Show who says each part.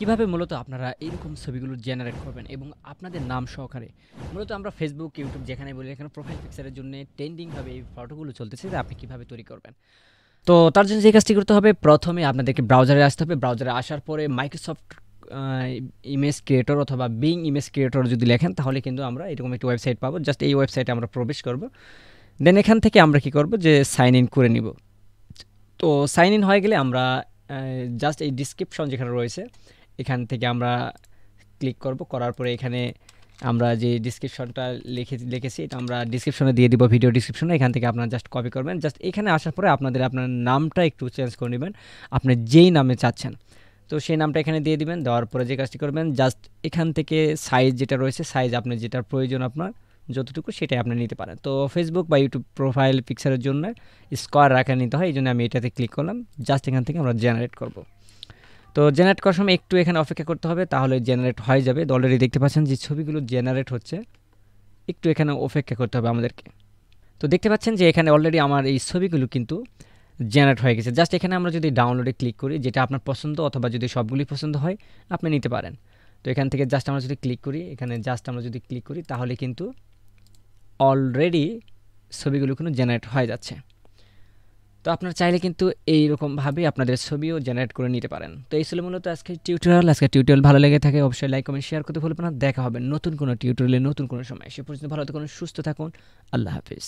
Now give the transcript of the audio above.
Speaker 1: কিভাবে মূলত আপনারা এইরকম ছবিগুলো জেনারেট করবেন এবং আপনাদের নাম সহকারে মূলত আমরা ফেসবুক ইউটিউব যেখানে বলি এখানে প্রোফাইল পিকচারের জন্য ট্রেন্ডিংভাবে এই ফটোগুলো চলতেছে যে আপনি কীভাবে তৈরি করবেন। তো তার জন্য যে কাজটি করতে হবে, প্রথমে আপনাদেরকে ব্রাউজারে আসতে হবে। ব্রাউজারে আসার পরে মাইক্রোসফট ইমেজ ক্রিয়েটর অথবা বিং ইমেজ ক্রিয়েটর যদি লেখেন তাহলে কিন্তু আমরা এরকম একটি ওয়েবসাইট পাবো। জাস্ট এই ওয়েবসাইটে আমরা প্রবেশ করব। দেন এখান থেকে আমরা কি করব যে সাইন ইন করে নিব। তো সাইন ইন হয়ে গেলে আমরা জাস্ট এই ডিসক্রিপশন যেখানে রয়েছে এখান থেকে আমরা ক্লিক করব। করার পরে এখানে আমরা যে ডিসক্রিপশনটা লিখেছি এটা আমরা ডিসক্রিপশনে দিয়ে দিব, ভিডিও ডিসক্রিপশনে। এখান থেকে আপনারা জাস্ট কপি করবেন। জাস্ট এখানে আসার পরে আপনার নামটা একটু চেঞ্জ করে নেবেন, আপনি যেই নামে চাচ্ছেন তো সেই নামটা এখানে দিয়ে দিবেন। দেওয়ার পরে যে কাজটি করবেন, জাস্ট এখান থেকে সাইজ যেটা রয়েছে, সাইজ আপনার যেটার প্রয়োজন আপনার যতটুকু সেটাই আপনি নিতে পারেন। তো ফেসবুক বা ইউটিউব প্রোফাইল পিকচারের জন্য স্কোয়ার আকারে নিতে হয়, এই জন্য আমি এটাতে ক্লিক করলাম। জাস্ট এখান থেকে আমরা জেনারেট করব। তো জেনারেট করার সময় একটু এখানে অপেক্ষা করতে হবে, তাহলে জেনারেট হয়ে যাবে। অলরেডি দেখতে পাচ্ছেন যে ছবিগুলো জেনারেট হচ্ছে, একটু এখানে অপেক্ষা করতে হবে আমাদেরকে। তো দেখতে পাচ্ছেন যে এখানে অলরেডি আমার এই ছবিগুলো কিন্তু জেনারেট হয়ে গেছে। জাস্ট এখানে আমরা যদি ডাউনলোডে ক্লিক করি, যেটা আপনার পছন্দ অথবা যদি সবগুলি পছন্দ হয় আপনি নিতে পারেন। তো এখান থেকে জাস্ট আমরা যদি ক্লিক করি, এখানে জাস্ট আমরা যদি ক্লিক করি তাহলে কিন্তু অলরেডি ছবিগুলো কিন্তু জেনারেট হয়ে যাচ্ছে। তো আপনারা চাইলে কিন্তু এইরকমভাবে আপনাদের ছবিও জেনারেট করে নিতে পারেন। তো এই ছিল মূলত আজকের টিউটোরিয়াল ভালো লেগে থাকে অবশ্যই লাইক কমেন্ট শেয়ার করতে ভুলবেন না। দেখা হবে নতুন কোনো টিউটোরিয়ালে নতুন কোনো সময়। সে পর্যন্ত ভালো থাকুন, সুস্থ থাকুন। আল্লাহ হাফিজ।